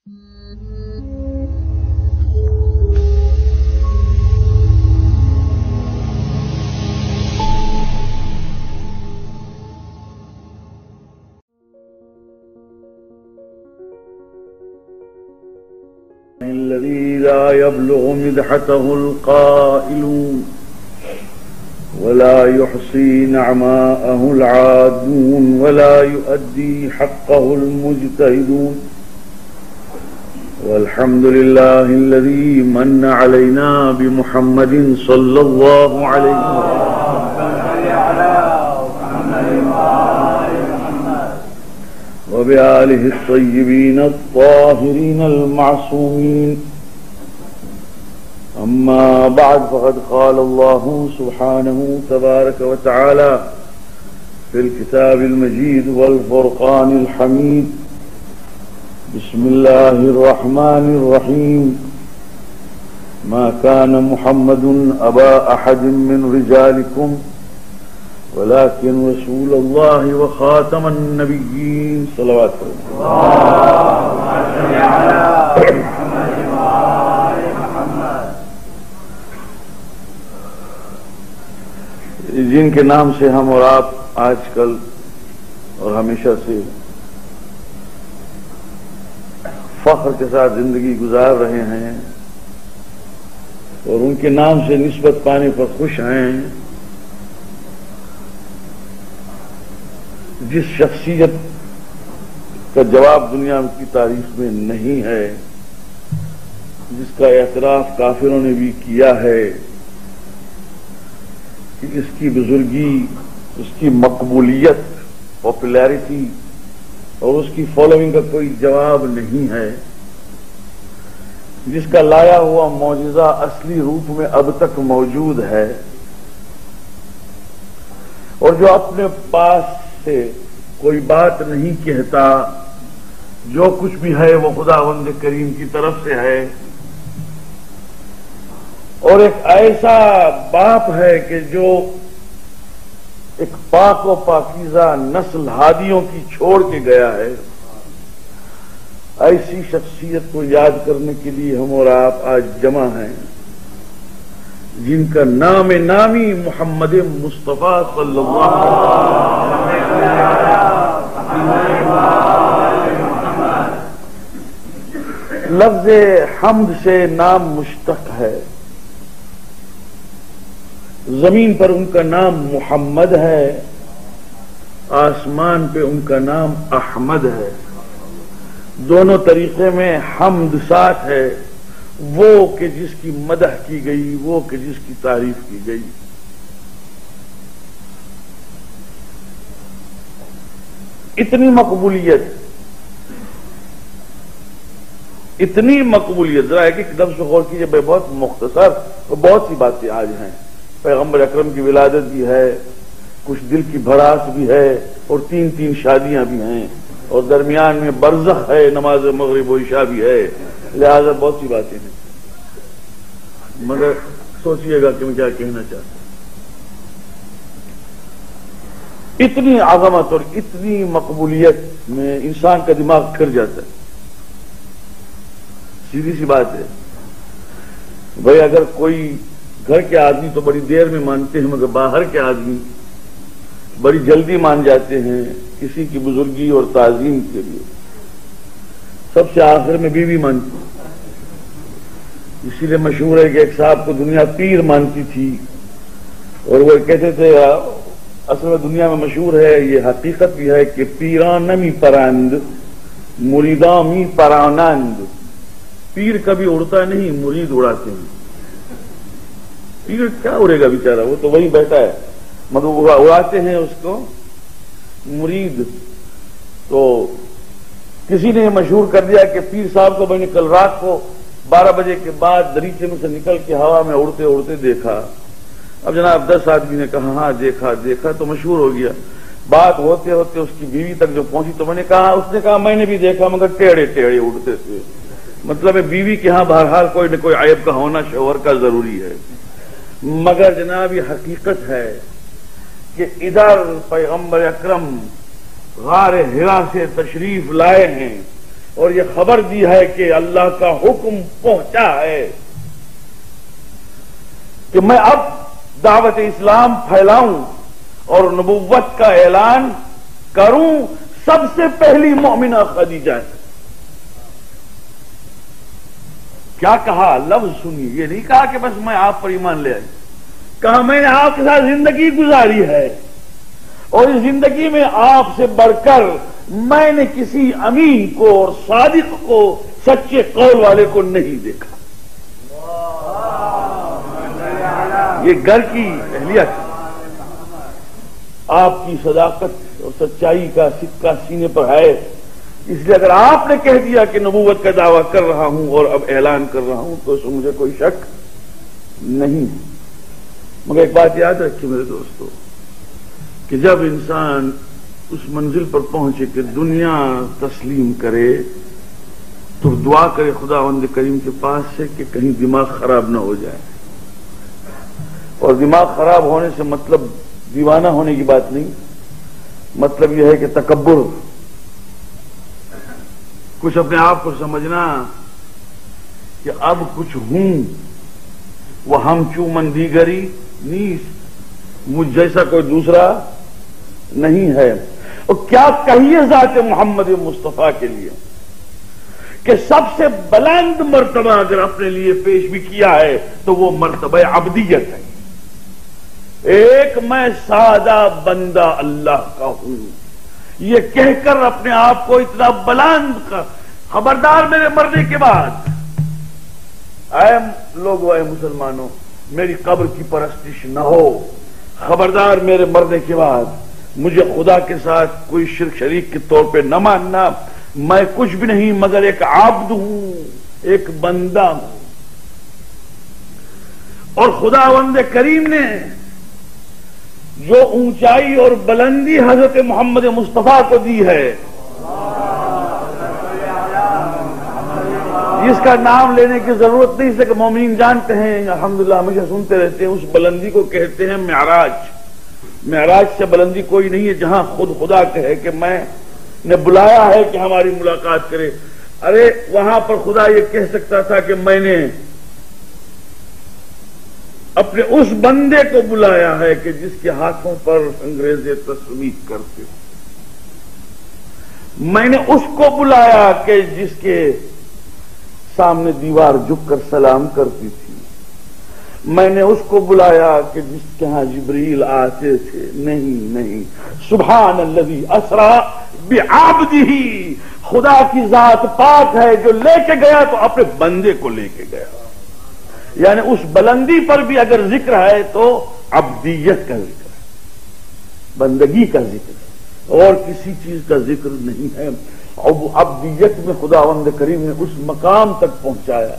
الذي لا يبلغ مدحته القائلون ولا يحصي نعماءه العادون ولا يؤدي حقه المجتهدون والحمد لله الذي من علينا بمحمد صلى الله عليه وسلم وبآله الطيبين الطاهرين المعصومين أما بعد فقد قال الله سبحانه تبارك وتعالى في الكتاب المجيد والفرقان الحميد بسم الله الرحمن الرحيم ما كان محمد أبا أحد من رجالكم ولكن رسول الله وخاتم النبيين صلوات اللهم صل على محمد وآل محمد. جن کے نام سے ہم اور آپ آج کل اور ہمیشہ سے فخر کے ساتھ زندگی گزار رہے ہیں اور ان کے نام سے نسبت پانے پر خوش ہیں، جس شخصیت کا جواب دنیا کی تاریخ میں نہیں ہے، جس کا اعتراف کافروں نے بھی کیا ہے کہ اس کی بزرگی، اس کی مقبولیت، پاپولیرٹی اور اس کی فالوئنگ کا کوئی جواب نہیں ہے، جس کا لایا ہوا معجزہ اصلی روپ میں اب تک موجود ہے، اور جو اپنے پاس سے کوئی بات نہیں کہتا، جو کچھ بھی ہے وہ خداوند کریم کی طرف سے ہے، اور ایک ایسا باپ ہے کہ جو ایک پاک و پاکیزہ نسل ہادیوں کی چھوڑ کے گیا ہے۔ ایسی شخصیت کو یاد کرنے کے لیے ہم اور آپ آج جمع ہیں، جن کا نام نامی محمد مصطفیٰ صلی اللہ علیہ وسلم۔ لفظ حمد سے نام مشتق ہے، زمین پر ان کا نام محمد ہے، آسمان پہ ان کا نام احمد ہے۔ دونوں طریقے میں حمد ساتھ ہے، وہ کہ جس کی مدح کی گئی، وہ کہ جس کی تعریف کی گئی۔ اتنی مقبولیت ذرا ایک دم سے غور کیجئے، بہت مختصر اور بہت سی باتیں آج ہیں۔ پیغمبر اکرم کی ولادت بھی ہے، کچھ دل کی بھڑاس بھی ہے، اور تین شادیاں بھی ہیں، اور درمیان میں برزخ ہے، نماز مغرب و عشاء بھی ہے، لہذا بہت سی باتیں ہیں، مگر سوچئے گا کہ میں کیا کہنا چاہتا ہوں۔ اتنی عظمت اور اتنی مقبولیت میں انسان کا دماغ پھر جاتا ہے۔ سیدھی سی بات ہے بھائی، اگر کوئی گھر کے آدمی تو بڑی دیر میں مانتے ہیں، مگر باہر کے آدمی بڑی جلدی مان جاتے ہیں کسی کی بزرگی اور تعظیم کے لیے۔ سب سے آخر میں بیوی مانتی، اسی لیے مشہور ہے کہ ایک صاحب کو دنیا پیر مانتی تھی، اور وہ کہتے تھے، اصل میں دنیا میں مشہور ہے، یہ حقیقت بھی ہے کہ پیران نمی پرند مریداں می پرانند۔ پیر کبھی اڑتا نہیں، مرید اڑاتے ہیں۔ پیر کیا اڑے گا بیچارہ، وہ تو وہی بیٹھا ہے، مگر اڑاتے ہیں اس کو مرید۔ تو کسی نے مشہور کر دیا کہ پیر صاحب کو میں نے کل رات کو 12 بجے کے بعد دریچے میں سے نکل کے ہوا میں اڑتے اڑتے دیکھا۔ اب جناب 10 آدمی نے کہا ہاں دیکھا تو مشہور ہو گیا۔ بات ہوتے ہوتے اس کی بیوی تک جو پہنچی تو میں نے کہا، اس نے کہا میں نے بھی دیکھا، مگر ٹیڑے اڑتے تھے۔ مطلب ہے بیوی کے ہاں بہرحال کوئی نہ کوئی عیب کا ہونا شوہر کا ضروری ہے، مگر جناب یہ حقیقت ہے کہ ادھر پیغمبر اکرم غار حرا سے تشریف لائے ہیں، اور یہ خبر دی ہے کہ اللہ کا حکم پہنچا ہے کہ میں اب دعوت اسلام پھیلاؤں اور نبوت کا اعلان کروں. سب سے پہلی مومنہ خدیجہ ہے. کیا کہا؟ لفظ سنیے. یہ نہیں کہا کہ بس میں آپ پر ایمان لے آئی. کہا میں نے آپ کے ساتھ زندگی گزاری ہے اور اس زندگی میں آپ سے بڑھ کر میں نے کسی امین کو اور صادق کو، سچے قول والے کو نہیں دیکھا. یہ گھر کی اہلیت، آپ کی صداقت اور سچائی کا سکہ سینے پر ہے. اس لیے اگر آپ نے کہہ دیا کہ نبوت کا دعویٰ کر رہا ہوں اور اب اعلان کر رہا ہوں تو اس میں مجھے کوئی شک نہیں. مگر ایک بات یاد رکھیے میرے دوستو کہ جب انسان اس منزل پر پہنچے کہ دنیا تسلیم کرے تو دعا کرے خداوند کریم کے پاس سے کہ کہیں دماغ خراب نہ ہو جائے. اور دماغ خراب ہونے سے مطلب دیوانہ ہونے کی بات نہیں، مطلب یہ ہے کہ تکبر، کچھ اپنے آپ کو سمجھنا کہ اب کچھ ہوں، وہ ہم چومن دیگری نیس، مجھ جیسا کوئی دوسرا نہیں ہے. اور کیا کہیے ذات محمد مصطفیٰ کے لیے کہ سب سے بلند مرتبہ اگر اپنے لیے پیش بھی کیا ہے تو وہ مرتبہ عبدیت ہے. ایک میں سادہ بندہ اللہ کا ہوں، یہ کہہ کر اپنے آپ کو اتنا بلند کر. خبردار میرے مرنے کے بعد اے لوگوں، اے مسلمانوں، میری قبر کی پرستش نہ ہو. خبردار میرے مرنے کے بعد مجھے خدا کے ساتھ کوئی شرک شریک کے طور پہ نہ ماننا. میں کچھ بھی نہیں مگر ایک عبد ہوں، ایک بندہ ہوں. اور خداوند کریم نے جو اونچائی اور بلندی حضرت محمد مصطفیٰ کو دی ہے، جس کا نام لینے کی ضرورت نہیں، اس لیے کہ مومنین جانتے ہیں، الحمدللہ ہمیشہ سنتے رہتے ہیں، اس بلندی کو کہتے ہیں معراج. معراج سے بلندی کوئی نہیں ہے جہاں خود خدا کہے کہ میں نے بلایا ہے کہ ہماری ملاقات کرے. ارے وہاں پر خدا یہ کہہ سکتا تھا کہ میں نے اپنے اس بندے کو بلایا ہے کہ جس کے ہاتھوں پر انگریز تصویر کرتے. میں نے اس کو بلایا کہ جس کے سامنے دیوار جھک کر سلام کرتی تھی. میں نے اس کو بلایا کہ جس کے ہاں جبریل آتے تھے. نہیں، سبحان الذی اسرا بعبدہ، خدا کی ذات پاک ہے جو لے کے گیا تو اپنے بندے کو لے کے گیا. یعنی اس بلندی پر بھی اگر ذکر ہے تو عبدیت کا ذکر ہے، بندگی کا ذکر ہے، اور کسی چیز کا ذکر نہیں ہے. اور وہ عبدیت میں خداوند کریم نے اس مقام تک پہنچایا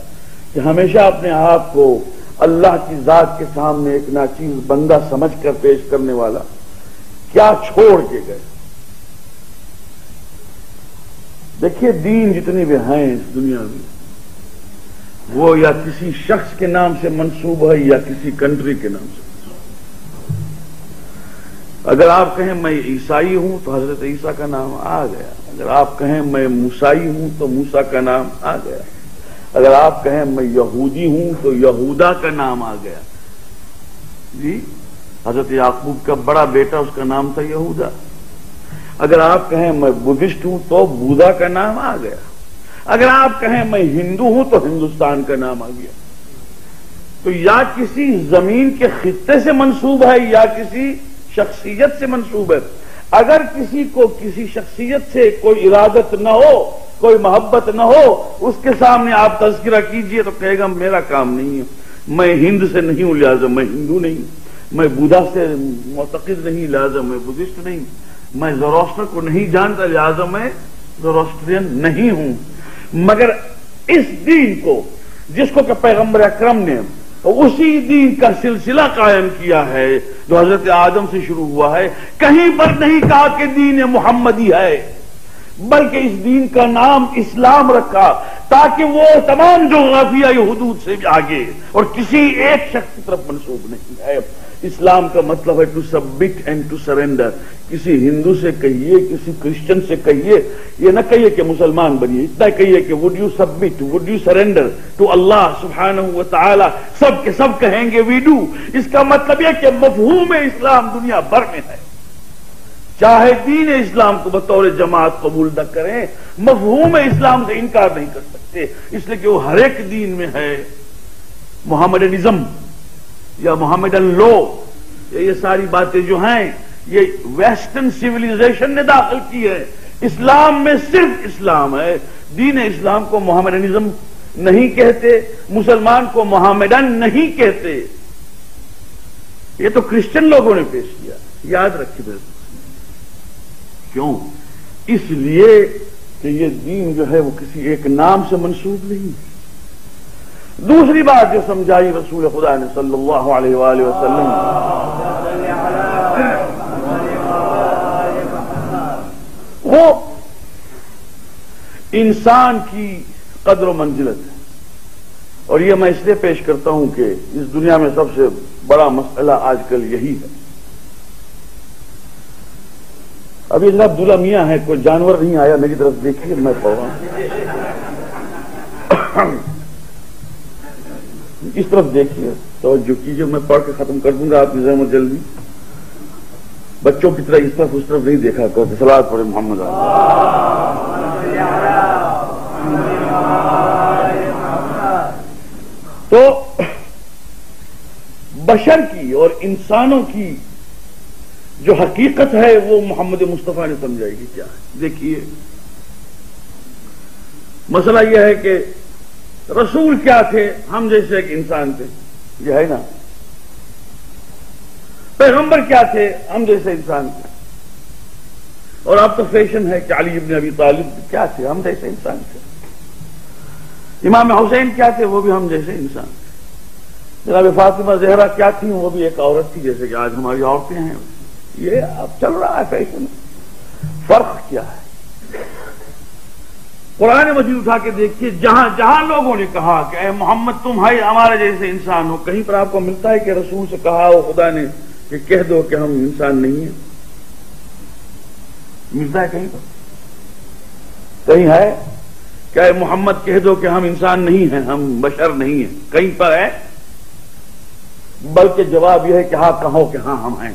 کہ ہمیشہ اپنے آپ کو اللہ کی ذات کے سامنے ایک ناچیز بندہ سمجھ کر پیش کرنے والا کیا چھوڑ کے گئے. دیکھیے دین جتنے بھی ہیں اس دنیا میں وہ یا کسی شخص کے نام سے منسوب ہے یا کسی کنٹری کے نام سے. اگر آپ کہیں میں عیسائی ہوں تو حضرت عیسیٰ کا نام آ گیا. اگر آپ کہیں میں موسیٰ ہوں تو موسیٰ کا نام آ گیا. اگر آپ کہیں میں یہودی ہوں تو یہودا کا نام آ گیا. جی حضرت یعقوب کا بڑا بیٹا اس کا نام تھا یہودا. اگر آپ کہیں میں بدھسٹ ہوں تو بودا کا نام آ گیا. اگر آپ کہیں میں ہندو ہوں تو ہندوستان کا نام آ گیا. تو یا کسی زمین کے خطے سے منسوب ہے یا کسی شخصیت سے منسوب ہے. اگر کسی کو کسی شخصیت سے کوئی ارادت نہ ہو، کوئی محبت نہ ہو، اس کے سامنے آپ تذکرہ کیجئے تو کہے گا میرا کام نہیں ہے، میں ہند سے نہیں ہوں لہذا میں ہندو نہیں، میں بودا سے معتقد نہیں لہذا میں بدھسٹ نہیں، میں زروسٹر کو نہیں جانتا لہذا میں زروسٹرین نہیں ہوں. مگر اس دین کو جس کو کہ پیغمبر اکرم نے اسی دین کا سلسلہ قائم کیا ہے جو حضرت آدم سے شروع ہوا ہے، کہیں پر نہیں کہا کہ دین محمدی ہے، بلکہ اس دین کا نام اسلام رکھا تاکہ وہ تمام جغرافیائی حدود سے بھی آگے اور کسی ایک شخص کی طرف منسوب نہیں ہے۔ اسلام کا مطلب ہے to submit and to surrender. کسی ہندو سے کہیے، کسی کرسچن سے کہیے، یہ نہ کہیے کہ مسلمان بنیے، اتنا کہیے کہ would you submit, would you surrender to Allah سبحانہ و تعالی۔ سب کے سب کہیں گے وی ڈو۔ اس کا مطلب یہ کہ مفہوم اسلام دنیا بھر میں ہے، چاہے دین اسلام کو بطور جماعت قبول نہ کریں، مفہوم اسلام سے انکار نہیں کر سکتے، اس لیے کہ وہ ہر ایک دین میں ہے۔ محمدنزم یا محمدن لو، یہ ساری باتیں جو ہیں یہ ویسٹرن سیویلائزیشن نے داخل کی ہے۔ اسلام میں صرف اسلام ہے۔ دین اسلام کو محمدنزم نہیں کہتے، مسلمان کو محمدن نہیں کہتے۔ یہ تو کرسچن لوگوں نے پیش کیا، یاد رکھیے بالکل۔ کیوں؟ اس لیے کہ یہ دین جو ہے وہ کسی ایک نام سے منسوب نہیں۔ دوسری بات جو سمجھائی رسول خدا نے صلی اللہ علیہ وآلہ وسلم، وہ انسان کی قدر و منزلت ہے، اور یہ میں اس لیے پیش کرتا ہوں کہ اس دنیا میں سب سے بڑا مسئلہ آج کل یہی ہے۔ ابھی جناب عبداللہ میاں ہے، کوئی جانور نہیں آیا میری طرف دیکھیے، میں پڑھ رہا ہوں، اس طرف دیکھیے، توجہ کیجیے، میں پڑھ کے ختم کر دوں گا، آپ کی ذہن میں جلدی۔ بچوں کی طرح اس طرف اس طرف نہیں دیکھا کرتے، صلوات پڑھے محمد تو بشر کی اور انسانوں کی جو حقیقت ہے وہ محمد مصطفیٰ نے سمجھائی گی کیا ہے۔ دیکھیے مسئلہ یہ ہے کہ رسول کیا تھے؟ ہم جیسے ایک انسان تھے، یہ ہے نا۔ پیغمبر کیا تھے؟ ہم جیسے انسان تھے۔ اور اب تو فیشن ہے کہ علی ابن ابی طالب کیا تھے؟ ہم جیسے انسان تھے۔ امام حسین کیا تھے؟ وہ بھی ہم جیسے انسان تھے۔ جناب فاطمہ زہرا کیا تھی؟ وہ بھی ایک عورت تھی جیسے کہ آج ہماری عورتیں ہیں۔ یہ اب چل رہا ہے فیشن۔ فرق کیا ہے؟ قرآن مجید اٹھا کے دیکھیے، جہاں جہاں لوگوں نے کہا کہ اے محمد تم ہے ہمارے جیسے انسان ہو، کہیں پر آپ کو ملتا ہے کہ رسول سے کہا ہو خدا نے کہ کہہ دو کہ ہم انسان نہیں ہیں؟ ملتا ہے کہیں پر؟ کہیں ہے کہ اے محمد کہہ دو کہ ہم انسان نہیں ہیں، ہم بشر نہیں ہیں؟ کہیں پر ہے؟ بلکہ جواب یہ ہے کہ ہاں کہو کہ ہاں ہم ہیں۔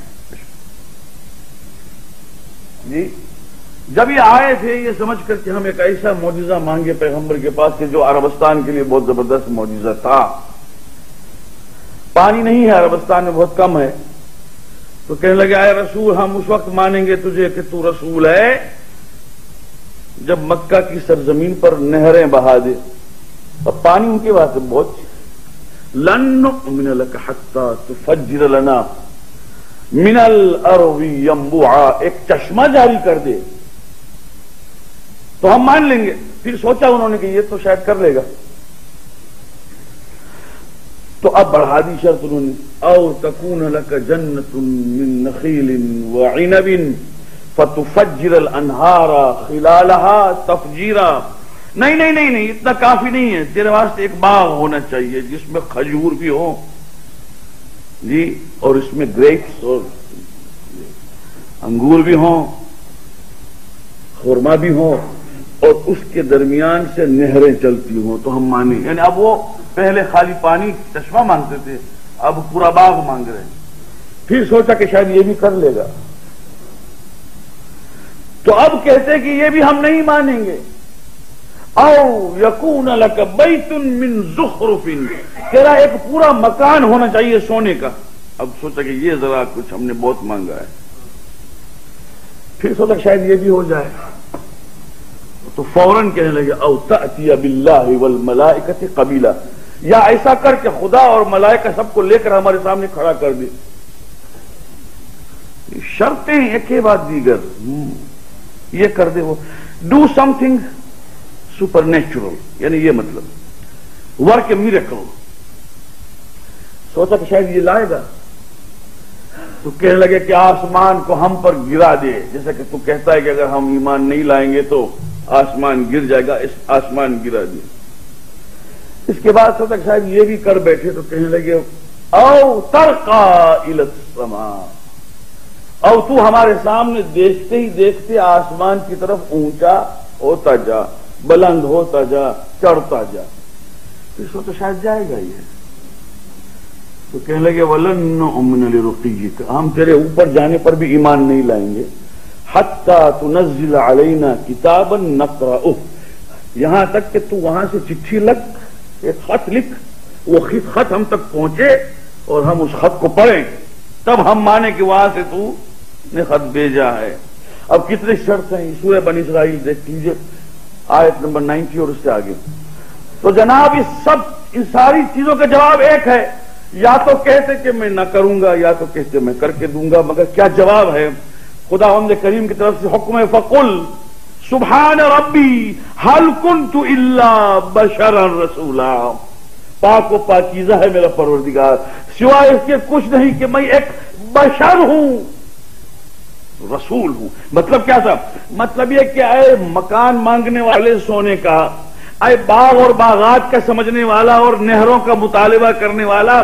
جی جب یہ آئے تھے یہ سمجھ کر کہ ہم ایک ایسا معجزہ مانگے پیغمبر کے پاس کہ جو عربستان کے لیے بہت زبردست معجزہ تھا۔ پانی نہیں ہے عربستان میں، بہت کم ہے، تو کہنے لگے اے رسول ہم اس وقت مانیں گے تجھے کہ تو رسول ہے جب مکہ کی سرزمین پر نہریں بہا دے۔ اور پانی ان کے واسطے بہت لن نؤمن لک حتی تفجر لنا من الارض ينبوعا، ایک چشمہ جاری کر دے تو ہم مان لیں گے۔ پھر سوچا انہوں نے کہ یہ تو شاید کر لے گا، تو اب بڑھا دی شرط انہوں نے، او تکون لک جنت من نخیل وعنب فتفجر الانہار خلالها تفجیرا۔ نہیں نہیں نہیں نہیں، اتنا کافی نہیں ہے، تیرے واسطے ایک باغ ہونا چاہیے جس میں کھجور بھی ہو جی، اور اس میں گریپس اور انگور بھی ہوں، خورما بھی ہوں، اور اس کے درمیان سے نہریں چلتی ہوں تو ہم مانیں۔ یعنی اب وہ پہلے خالی پانی چشمہ مانگتے تھے، اب پورا باغ مانگ رہے ہیں۔ پھر سوچا کہ شاید یہ بھی کر لے گا، تو اب کہتے کہ یہ بھی ہم نہیں مانیں گے۔ او یکون لک بیت من زخرف، تیرا ایک پورا مکان ہونا چاہیے سونے کا۔ اب سوچا کہ یہ ذرا کچھ ہم نے بہت مانگا ہے۔ پھر سوچا شاید یہ بھی ہو جائے، تو فوراً کہنے لگے او تأتی باللہ والملائکۃ قبیلا، یا ایسا کر کے خدا اور ملائکہ سب کو لے کر ہمارے سامنے کھڑا کر دے۔ شرطیں ایک کے بعد دیگر، یہ کر دے، وہ do some thing super natural, یعنی یہ مطلب ورک اے میریکل۔ سوچا کہ شاید یہ لائے گا، تو کہنے لگے کہ آسمان کو ہم پر گرا دے، جیسا کہ تو کہتا ہے کہ اگر ہم ایمان نہیں لائیں گے تو آسمان گر جائے گا، اس آسمان گرا دے۔ اس کے بعد صدق صاحب یہ بھی کر بیٹھے تو کہنے لگے او ترقا الی السماء، او تو ہمارے سامنے دیکھتے ہی دیکھتے آسمان کی طرف اونچا ہوتا جا، بلند ہوتا جا، چڑھتا جا، اس کو تو شاید جائے گا یہ. تو کہنے لگے وَلَن نُؤْمِنَ لِرُقِيِّكَ، ہم تیرے اوپر جانے پر بھی ایمان نہیں لائیں گے حَتَّى تُنَزِّلَ عَلَيْنَا كِتَابًا نَقْرَؤُهُ، یہاں تک کہ تو وہاں سے چٹھی لکھ، ایک خط لکھ، وہ خط ہم تک پہنچے اور ہم اس خط کو پڑھیں، تب ہم مانیں کہ وہاں سے تو نے خط بھیجا ہے. اب کتنے شرط ہیں سورہ بنی اسرائیل دیکھ لیجیے آیت نمبر 90 اور اس سے آگے. تو جناب ان ساری چیزوں کا جواب ایک ہے، یا تو کہتے کہ میں نہ کروں گا، یا تو کہتے میں کر کے دوں گا. مگر کیا جواب ہے؟ خدا ہم کریم کی طرف سے حکم ہے فقل سبحان ربی هل كنت الا بشرا رسولا، پاک و پاکیزہ ہے میرا پروردگار، سوائے اس کے کچھ نہیں کہ میں ایک بشر ہوں، رسول ہوں. مطلب کیا تھا؟ مطلب یہ کہ اے مکان مانگنے والے سونے کا، اے باغ اور باغات کا سمجھنے والا اور نہروں کا مطالبہ کرنے والا،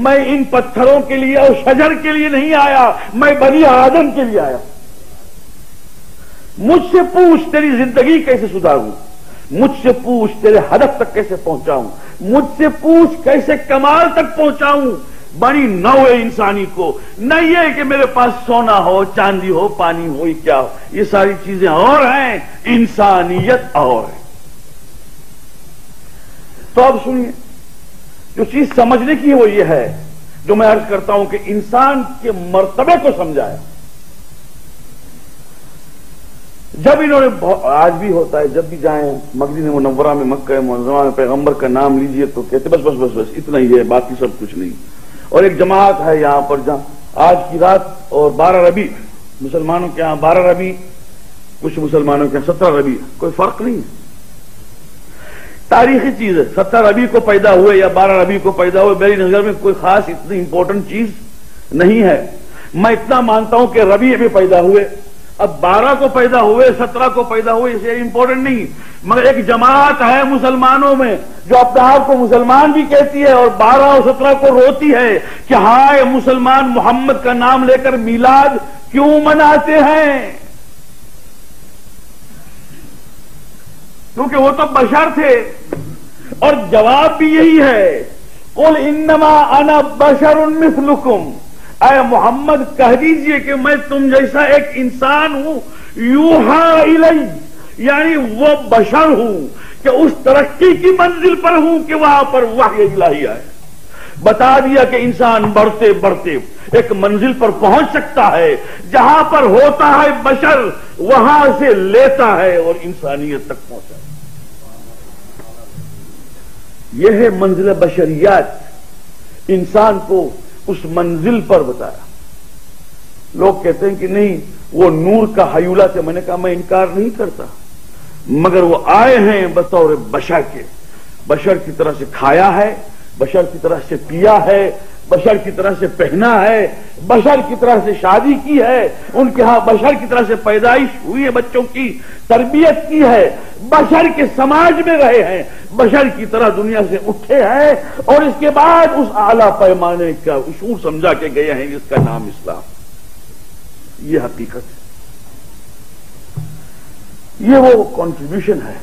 میں ان پتھروں کے لیے اور شجر کے لیے نہیں آیا، میں بنی آدم کے لیے آیا. مجھ سے پوچھ تیری زندگی کیسے سدھاروں، مجھ سے پوچھ تیرے ہدف تک کیسے پہنچاؤں، مجھ سے پوچھ کیسے کمال تک پہنچاؤں بڑی نوع انسانی کو. نہ یہ کہ میرے پاس سونا ہو، چاندی ہو، پانی ہو، کیا ہو، یہ ساری چیزیں اور ہیں، انسانیت اور ہے. تو اب سنیے، جو چیز سمجھنے کی وہ یہ ہے جو میں عرض کرتا ہوں کہ انسان کے مرتبے کو سمجھائے. جب انہوں نے، آج بھی ہوتا ہے، جب بھی جائیں مدینہ منورہ میں، مکہ معظمہ میں پیغمبر کا نام لیجئے تو کہتے بس بس بس بس اتنا ہی ہے، باقی سب کچھ نہیں. اور ایک جماعت ہے یہاں پر جہاں آج کی رات اور 12 ربیع، مسلمانوں کے یہاں 12 ربیع، کچھ مسلمانوں کے یہاں 17 ربیع، کوئی فرق نہیں ہے، تاریخی چیز ہے. 17 ربیع کو پیدا ہوئے یا 12 ربیع کو پیدا ہوئے، میری نظر میں کوئی خاص اتنی امپورٹنٹ چیز نہیں ہے. میں اتنا مانتا ہوں کہ ربیع میں پیدا ہوئے، اب 12 کو پیدا ہوئے، 17 کو پیدا ہوئے، اسے امپورٹنٹ نہیں. مگر ایک جماعت ہے مسلمانوں میں جو اپنے آپ کو مسلمان بھی کہتی ہے اور 12 اور 17 کو روتی ہے کہ ہائے مسلمان محمد کا نام لے کر میلاد کیوں مناتے ہیں، کیونکہ وہ تو بشر تھے. اور جواب بھی یہی ہے، قل انما انا بشر مثلکم، اے محمد کہہ دیجئے کہ میں تم جیسا ایک انسان ہوں، یوحا الی، یعنی وہ بشر ہوں کہ اس ترقی کی منزل پر ہوں کہ وہاں پر وحی الہی آئے. بتا دیا کہ انسان بڑھتے بڑھتے ایک منزل پر پہنچ سکتا ہے جہاں پر ہوتا ہے بشر، وہاں سے لیتا ہے اور انسانیت تک پہنچا. یہ ہے منزل بشریات، انسان کو اس منزل پر بتایا. لوگ کہتے ہیں کہ نہیں وہ نور کا حیولہ تھے. میں نے کہا میں انکار نہیں کرتا، مگر وہ آئے ہیں بطور بشر کے، بشر کی طرح سے کھایا ہے، بشر کی طرح سے پیا ہے، بشر کی طرح سے پہنا ہے، بشر کی طرح سے شادی کی ہے، ان کے ہاں بشر کی طرح سے پیدائش ہوئی ہے، بچوں کی تربیت کی ہے، بشر کے سماج میں رہے ہیں، بشر کی طرح دنیا سے اٹھے ہیں اور اس کے بعد اس اعلیٰ پیمانے کا اصول سمجھا کے گئے ہیں جس کا نام اسلام. یہ حقیقت ہے، یہ وہ کنٹریبیوشن ہے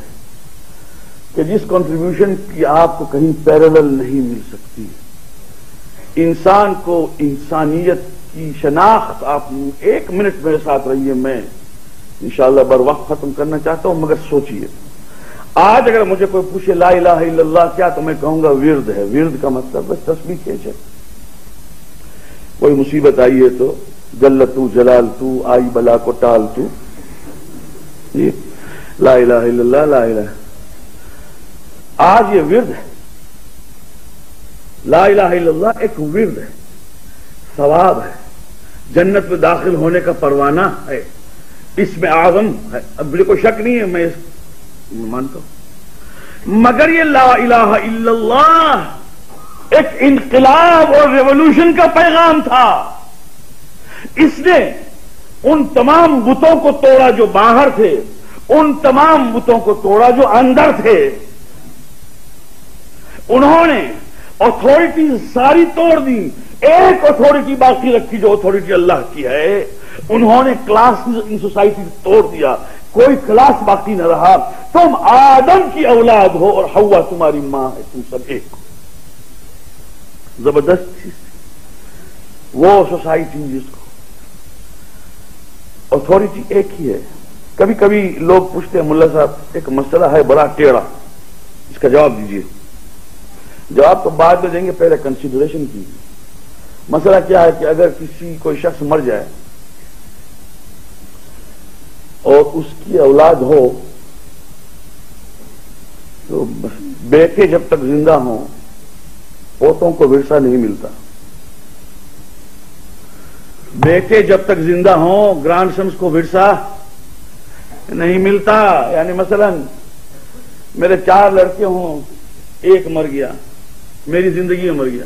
کہ جس کنٹریبیوشن کی آپ کو کہیں پیرالل نہیں مل سکتی. انسان کو انسانیت کی شناخت، آپ 1 منٹ میرے ساتھ رہیے، میں انشاءاللہ بر وقت ختم کرنا چاہتا ہوں. مگر سوچئے، آج اگر مجھے کوئی پوچھے لا الہ الا اللہ کیا، تو میں کہوں گا ورد ہے. ورد کا مطلب بس تسبیح کھینچے. کوئی مصیبت آئی ہے تو جل تو جلال تو، آئی بلا کو ٹال تو، یہ لا الہ الا اللہ، لا الہ. آج یہ ورد ہے، لا الہ الا اللہ ایک ورد ہے، ثواب ہے، جنت میں داخل ہونے کا پروانہ ہے، اس میں اعظم ہے. اب مجھے کوئی شک نہیں ہے، میں مانتا ہوں. مگر یہ لا الہ الا اللہ ایک انقلاب اور ریولوشن کا پیغام تھا. اس نے ان تمام بتوں کو توڑا جو باہر تھے، ان تمام بتوں کو توڑا جو اندر تھے، انہوں نے اتھارٹی ساری توڑ دی، ایک اتھارٹی باقی رکھی جو اتھارٹی اللہ کی ہے. انہوں نے کلاس ان سوسائٹی توڑ دیا، کوئی کلاس باقی نہ رہا. تم آدم کی اولاد ہو اور حوا تمہاری ماں ہے، تم سب ایک ہو. زبردست چیز وہ سوسائٹی جس کو اتھارٹی ایک ہی ہے. کبھی کبھی لوگ پوچھتے ہیں ملا صاحب ایک مسئلہ ہے بڑا ٹیڑھا، اس کا جواب دیجیے. جواب تو بعد میں دیں گے، پہلے کنسیڈریشن کیجیے. مسئلہ کیا ہے کہ اگر کسی کوئی شخص مر جائے اور اس کی اولاد ہو تو بیٹے جب تک زندہ ہوں پوتوں کو ورثہ نہیں ملتا. بیٹے جب تک زندہ ہوں گرانڈ سنس کو ورثہ نہیں ملتا. یعنی مثلا میرے 4 لڑکے ہوں، ایک مر گیا، میری زندگی میں مر گیا،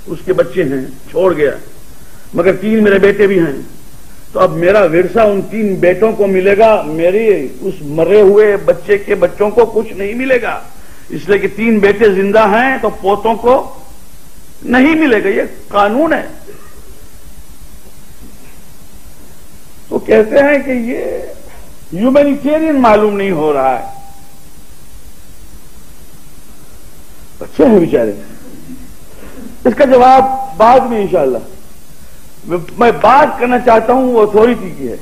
اس کے بچے ہیں چھوڑ گیا، مگر 3 میرے بیٹے بھی ہیں، تو اب میرا ورثہ ان 3 بیٹوں کو ملے گا، میری اس مرے ہوئے بچے کے بچوں کو کچھ نہیں ملے گا. اس لیے کہ 3 بیٹے زندہ ہیں تو پوتوں کو نہیں ملے گا. یہ قانون ہے. تو کہتے ہیں کہ یہ ہیومینیٹیرین معلوم نہیں ہو رہا ہے. اچھے ہیں بیچارے. اس کا جواب بعد میں انشاءاللہ. میں بات کرنا چاہتا ہوں وہ اتھارٹی کی ہے.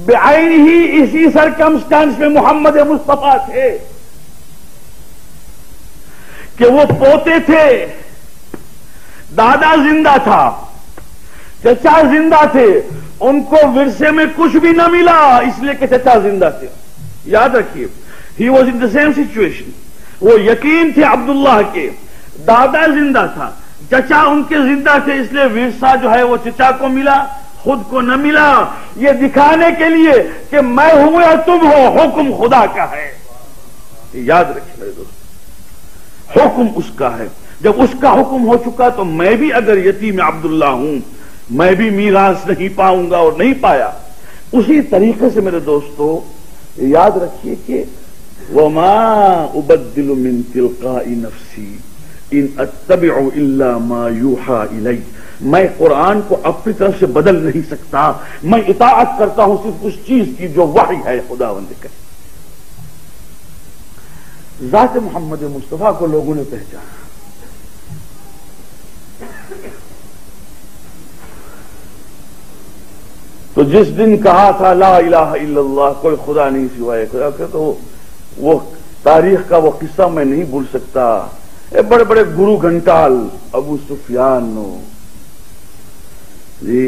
بعین ہی اسی سرکمسٹانس میں محمد مصطفیٰ تھے کہ وہ پوتے تھے، دادا زندہ تھا، چچا زندہ تھے، ان کو ورثے میں کچھ بھی نہ ملا اس لیے کہ چچا زندہ تھے. یاد رکھیے he was in the same situation. وہ یقین تھے عبداللہ کے، دادا زندہ تھا، چچا ان کے زندہ تھے، اس لیے ورثہ جو ہے وہ چچا کو ملا، خود کو نہ ملا. یہ دکھانے کے لیے کہ میں ہوں یا تم ہو، حکم خدا کا ہے. یاد رکھیے میرے دوست، حکم اس کا ہے. جب اس کا حکم ہو چکا تو میں بھی اگر یتیم عبداللہ ہوں میں بھی میراث نہیں پاؤں گا اور نہیں پایا. اسی طریقے سے میرے دوستو یاد رکھیے کہ وَمَا أُبَدِّلُ مِن تِلْقَاءِ نَفْسِي إِنْ أَتَّبِعُ إِلَّا مَا يُوحَى إِلَيَّ. میں قرآن کو اپنی طرف سے بدل نہیں سکتا، میں اطاعت کرتا ہوں صرف اس چیز کی جو وحی ہے خداوند کا. ذات محمد مصطفیٰ کو لوگوں نے پہچانا. تو جس دن کہا تھا لا الہ الا اللہ، کوئی خدا نہیں سوائے خدا کے، تو وہ تاریخ کا وہ قصہ میں نہیں بھول سکتا. بڑے بڑے گرو گھنٹال ابو سفیان جی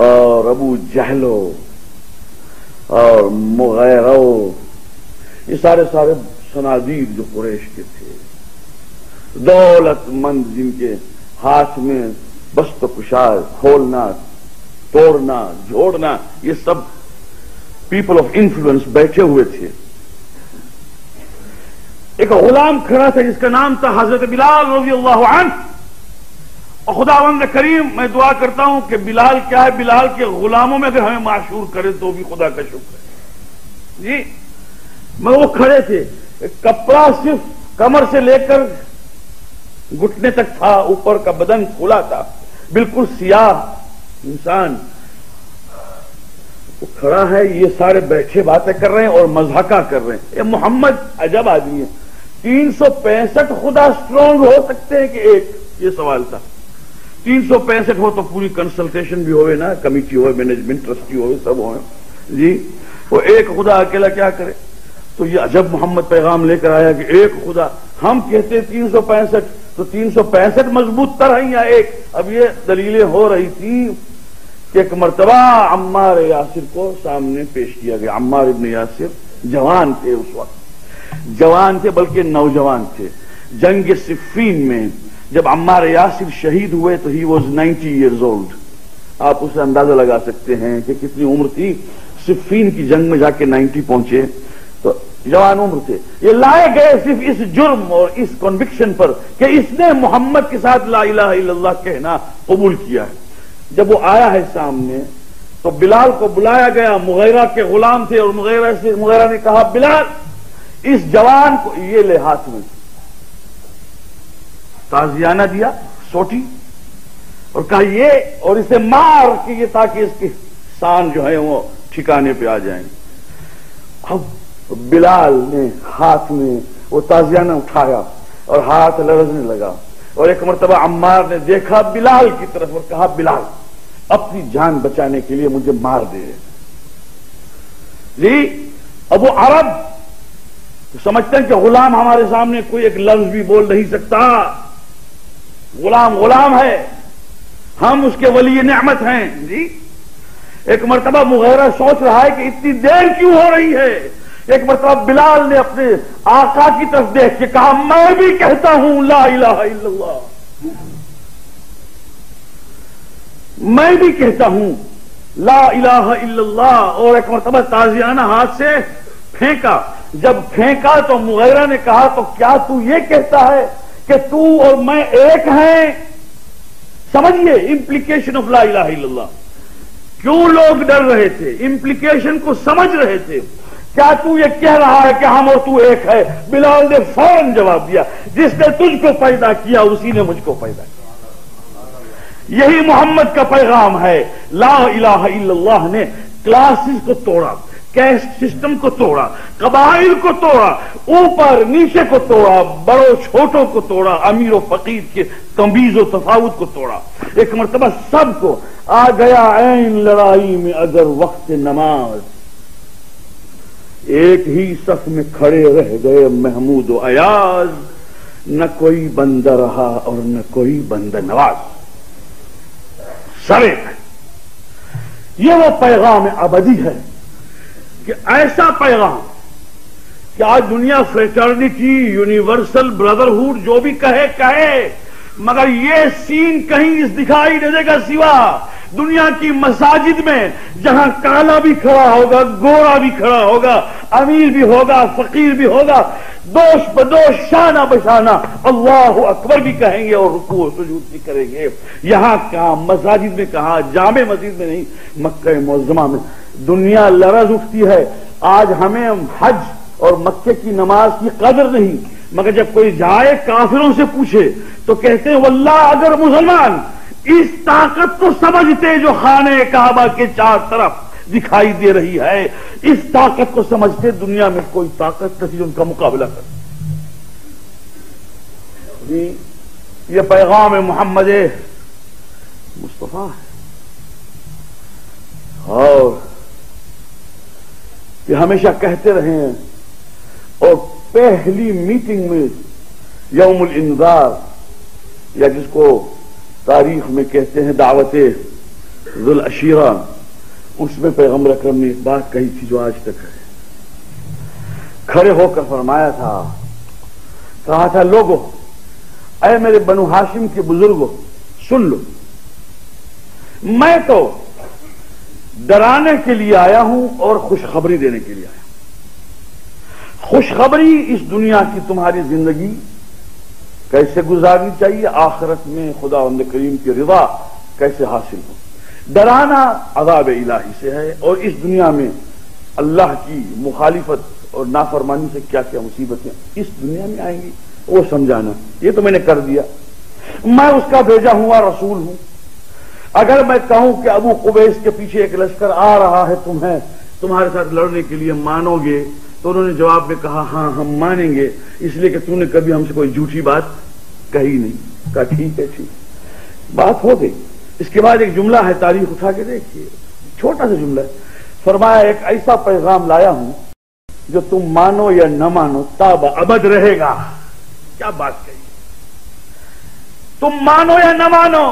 اور ابو جہلو اور مغیرو، یہ سارے صنادید جو قریش کے تھے، دولت مند جن کے ہاتھ میں بست و کشاد، کھولنا توڑنا جوڑنا، یہ سب پیپل آف انفلوئنس بیٹھے ہوئے تھے. ایک غلام کھڑا تھا جس کا نام تھا حضرت بلال رضی اللہ عنہ. اور خداوند کریم میں دعا کرتا ہوں کہ بلال کیا ہے، بلال کے غلاموں میں اگر ہمیں معشور کرے تو بھی خدا کا شکر ہے جی. مگر وہ کھڑے تھے، کپڑا صرف کمر سے لے کر گھٹنے تک تھا، اوپر کا بدن کھلا تھا، بالکل سیاہ انسان. وہ کھڑا ہے، یہ سارے بیٹھے باتیں کر رہے ہیں اور مضحکہ کر رہے ہیں. یہ محمد عجب آدمی ہے. 365 خدا سٹرونگ ہو سکتے ہیں کہ ایک؟ یہ سوال تھا. 365 ہو تو پوری کنسلٹیشن بھی ہوئے نا، کمیٹی ہوئے، مینجمنٹ ٹرسٹی ہوئے، سب ہوئے جی. وہ ایک خدا اکیلا کیا کرے؟ تو یہ عجب محمد پیغام لے کر آیا کہ ایک خدا. ہم کہتے 365 تو 365 مضبوط تر ہیں یا ایک؟ اب یہ دلیلیں ہو رہی تھی کہ ایک مرتبہ عمار یاسر کو سامنے پیش کیا گیا. عمار ابن یاسر جوان تھے، اس وقت جوان تھے بلکہ نوجوان تھے. جنگ صفین میں جب عمار یاسر شہید ہوئے تو ہی واز 90 ایئرز اولڈ. آپ اسے اندازہ لگا سکتے ہیں کہ کتنی عمر تھی. صفین کی جنگ میں جا کے 90 پہنچے تو جوان عمر تھے. یہ لائے گئے صرف اس جرم اور اس کنوکشن پر کہ اس نے محمد کے ساتھ لا الہ الا اللہ کہنا قبول کیا ہے. جب وہ آیا ہے سامنے تو بلال کو بلایا گیا. مغیرہ کے غلام تھے اور مغیرہ نے کہا بلال اس جوان کو، یہ لے ہاتھ میں تازیانہ دیا سوٹی اور کہا یہ اور اسے مار کہ یہ تاکہ اس کے سان جو ہے وہ ٹھکانے پہ آ جائیں. اب بلال نے ہاتھ میں وہ تازیانہ اٹھایا اور ہاتھ لرزنے لگا اور ایک مرتبہ عمار نے دیکھا بلال کی طرف اور کہا بلال اپنی جان بچانے کے لیے مجھے مار دے. جی ابو عرب سمجھتے ہیں کہ غلام ہمارے سامنے کوئی ایک لفظ بھی بول نہیں سکتا. غلام غلام ہے, ہم اس کے ولی نعمت ہیں. جی ایک مرتبہ مغیرہ سوچ رہا ہے کہ اتنی دیر کیوں ہو رہی ہے. ایک مرتبہ بلال نے اپنے آقا کی طرف دیکھ کے کہا میں بھی کہتا ہوں لا الہ الا اللہ, میں بھی کہتا ہوں لا الہ الا اللہ. اور ایک مرتبہ تازیانہ ہاتھ سے پھینکا. جب پھینکا تو مغیرہ نے کہا تو کیا تو یہ کہتا ہے کہ تو اور میں ایک ہیں؟ سمجھیے امپلیکیشن آف لا الہ الا اللہ. کیوں لوگ ڈر رہے تھے؟ امپلیکیشن کو سمجھ رہے تھے. کیا تو یہ کہہ رہا ہے کہ ہم اور تو ایک ہے؟ بلال نے فوراً جواب دیا جس نے تجھ کو پیدا کیا اسی نے مجھ کو پیدا کیا. یہی محمد کا پیغام ہے. لا الہ الا اللہ نے کلاسز کو توڑا, کیسٹ سسٹم کو توڑا, قبائل کو توڑا, اوپر نیچے کو توڑا, بڑوں چھوٹوں کو توڑا, امیر و فقیر کے تمیز و تفاوت کو توڑا. ایک مرتبہ سب کو آ گیا عین لڑائی میں اگر وقت نماز, ایک ہی صف میں کھڑے رہ گئے محمود و ایاز, نہ کوئی بندہ رہا اور نہ کوئی بندہ نواز. سب ایک. یہ وہ پیغام ابدی ہے کہ ایسا پیغام کہ آج دنیا فریٹرنیٹی, یونیورسل بردرہوڈ جو بھی کہے مگر یہ سین کہیں دکھائی نہیں دے گا سوا دنیا کی مساجد میں جہاں کالا بھی کھڑا ہوگا, گورا بھی کھڑا ہوگا, امیر بھی ہوگا, فقیر بھی ہوگا, دوش بدوش شانہ بشانہ اللہ اکبر بھی کہیں گے اور رکوع و سجود بھی کریں گے. یہاں کہاں مساجد میں, کہاں جامع مسجد میں نہیں, مکہ معظمہ میں دنیا لرز اٹھتی ہے. آج ہمیں حج اور مکے کی نماز کی قدر نہیں, مگر جب کوئی جائے کافروں سے پوچھے تو کہتے ہیں واللہ اگر مسلمان اس طاقت کو سمجھتے جو خانہ کعبہ کے چار طرف دکھائی دے رہی ہے, اس طاقت کو سمجھتے دنیا میں کوئی طاقت نہیں ان کا مقابلہ کر. جی یہ پیغام محمد مصطفیٰ ہے اور یہ ہمیشہ کہتے رہے ہیں. اور پہلی میٹنگ میں یوم الانذار یا جس کو تاریخ میں کہتے ہیں دعوت ذوالعشیرہ, اس میں پیغمبر اکرم نے ایک بات کہی تھی جو آج تک ہے. کھڑے ہو کر فرمایا تھا, کہا تھا لوگوں اے میرے بنو ہاشم کے بزرگوں سن لو, میں تو ڈرانے کے لیے آیا ہوں اور خوشخبری دینے کے لیے آیا ہوں. خوشخبری اس دنیا کی تمہاری زندگی کیسے گزارنی چاہیے, آخرت میں خدا وند کریم کی رضا کیسے حاصل ہو. ڈرانا عذاب الہی سے ہے اور اس دنیا میں اللہ کی مخالفت اور نافرمانی سے کیا کیا مصیبتیں اس دنیا میں آئیں گی وہ سمجھانا. یہ تو میں نے کر دیا, میں اس کا بھیجا ہوا رسول ہوں. اگر میں کہوں کہ ابو قبیس کے پیچھے ایک لشکر آ رہا ہے تمہارے ساتھ لڑنے کے لیے, مانو گے؟ تو انہوں نے جواب میں کہا ہاں ہم مانیں گے, اس لیے کہ تم نے کبھی ہم سے کوئی جھوٹی بات کہی نہیں. کہا ٹھیک ہے, ٹھیک بات ہو گئی. اس کے بعد ایک جملہ ہے, تاریخ اٹھا کے دیکھیے, چھوٹا سا جملہ ہے. فرمایا ایک ایسا پیغام لایا ہوں جو تم مانو یا نہ مانو تا ابد رہے گا. کیا بات کہی, تم مانو یا نہ مانو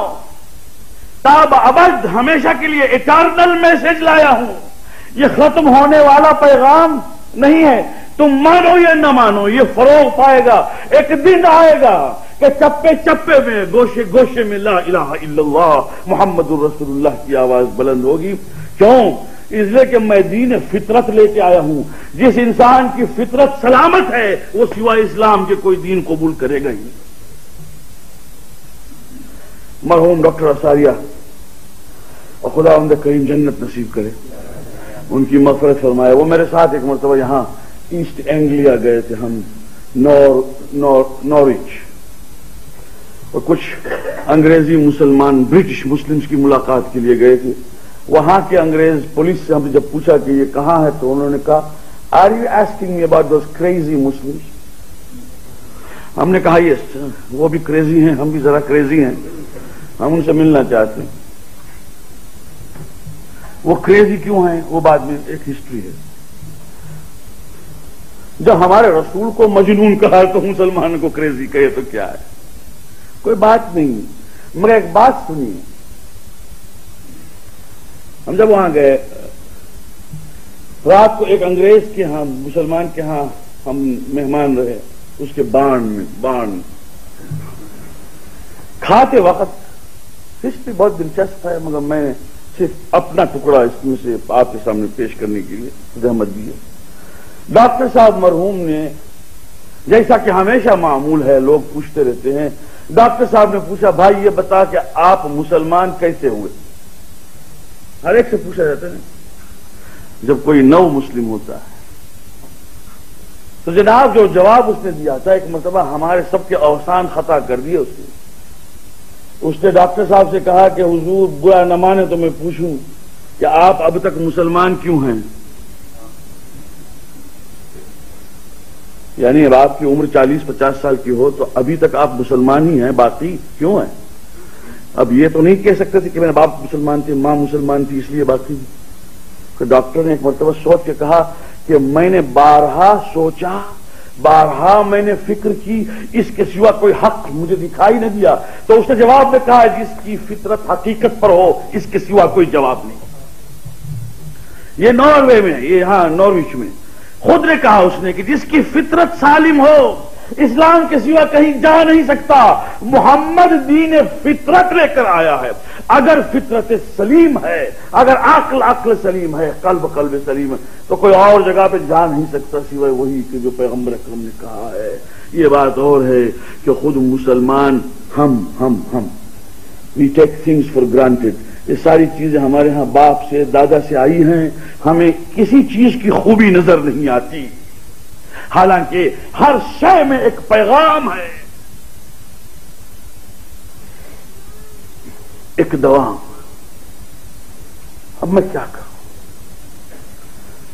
تا ابد ہمیشہ کے لیے اٹرنل میسج لایا ہوں. یہ ختم ہونے والا پیغام نہیں ہے. تم مانو یا نہ مانو یہ فروغ پائے گا. ایک دن آئے گا کہ چپے چپے میں, گوشے گوشے میں لا الہ الا اللہ محمد الرسول اللہ کی آواز بلند ہوگی. کیوں؟ اس لیے کہ میں دین فطرت لے کے آیا ہوں. جس انسان کی فطرت سلامت ہے وہ سوائے اسلام کے کوئی دین قبول کرے گا ہی. مرحوم ڈاکٹر اساریہ اور خدا ان کے کریم جنت نصیب کرے, ان کی مغفرت فرمائے. وہ میرے ساتھ ایک مرتبہ یہاں ایسٹ اینگلیا گئے تھے ہم, نورچ. اور کچھ انگریزی مسلمان برٹش مسلمز کی ملاقات کے لیے گئے تھے. وہاں کے انگریز پولیس سے ہم نے جب پوچھا کہ یہ کہاں ہے تو انہوں نے کہا are you asking me about those crazy Muslims. ہم نے کہا یس وہ بھی کریزی ہیں, ہم بھی ذرا کریزی ہیں, ہم ان سے ملنا چاہتے ہیں. وہ کریزی کیوں ہیں وہ بعد میں ایک ہسٹری ہے. جب ہمارے رسول کو مجنون کہا تو مسلمان کو کریزی کہے تو کیا ہے؟ کوئی بات نہیں. مگر ایک بات سنیے, ہم جب وہاں گئے رات کو ایک انگریز کے ہاں مسلمان کے ہاں ہم مہمان رہے, اس کے بان کھاتے وقت ہسٹری بہت دلچسپ ہے مگر میں صرف اپنا ٹکڑا اس میں سے آپ کے سامنے پیش کرنے کے لیے زحمت دی ہے. ڈاکٹر صاحب مرحوم نے, جیسا کہ ہمیشہ معمول ہے لوگ پوچھتے رہتے ہیں, ڈاکٹر صاحب نے پوچھا بھائی یہ بتا کہ آپ مسلمان کیسے ہوئے؟ ہر ایک سے پوچھا جاتا ہے جب کوئی نو مسلم ہوتا ہے. تو جناب جو جواب اس نے دیا تھا, ایک مرتبہ ہمارے سب کے اوسان خطا کر دیے اس نے ڈاکٹر صاحب سے کہا کہ حضور برا نہ مانے تو میں پوچھوں کہ آپ اب تک مسلمان کیوں ہیں؟ یعنی اب آپ کی عمر 40-50 سال کی ہو تو ابھی تک آپ مسلمان ہی ہیں, باقی کیوں ہیں؟ اب یہ تو نہیں کہہ سکتے تھے کہ میرے باپ مسلمان تھے, ماں مسلمان تھی اس لیے باقی. کہ ڈاکٹر نے ایک مرتبہ سوچ کے کہا کہ میں نے بارہا سوچا, بارہا میں نے فکر کی, اس کے سوا کوئی حق مجھے دکھائی نہ دیا. تو اس نے جواب میں کہا جس کی فطرت حقیقت پر ہو اس کے سوا کوئی جواب نہیں. یہ ناروے میں, یہ ہاں نارویچ میں خود نے کہا اس نے کہ جس کی فطرت سالم ہو اسلام کے سوا کہیں جا نہیں سکتا. محمد دین فطرت لے کر آیا ہے. اگر فطرت سلیم ہے, اگر عقل سلیم ہے, قلب سلیم ہے تو کوئی اور جگہ پہ جا نہیں سکتا سوائے وہی کہ جو پیغمبر اکرم نے کہا ہے. یہ بات اور ہے کہ خود مسلمان ہم we take things for granted. یہ ساری چیزیں ہمارے ہاں باپ سے دادا سے آئی ہیں, ہمیں کسی چیز کی خوبی نظر نہیں آتی, حالانکہ ہر شے میں ایک پیغام ہے, ایک دوا. اب میں کیا کروں؟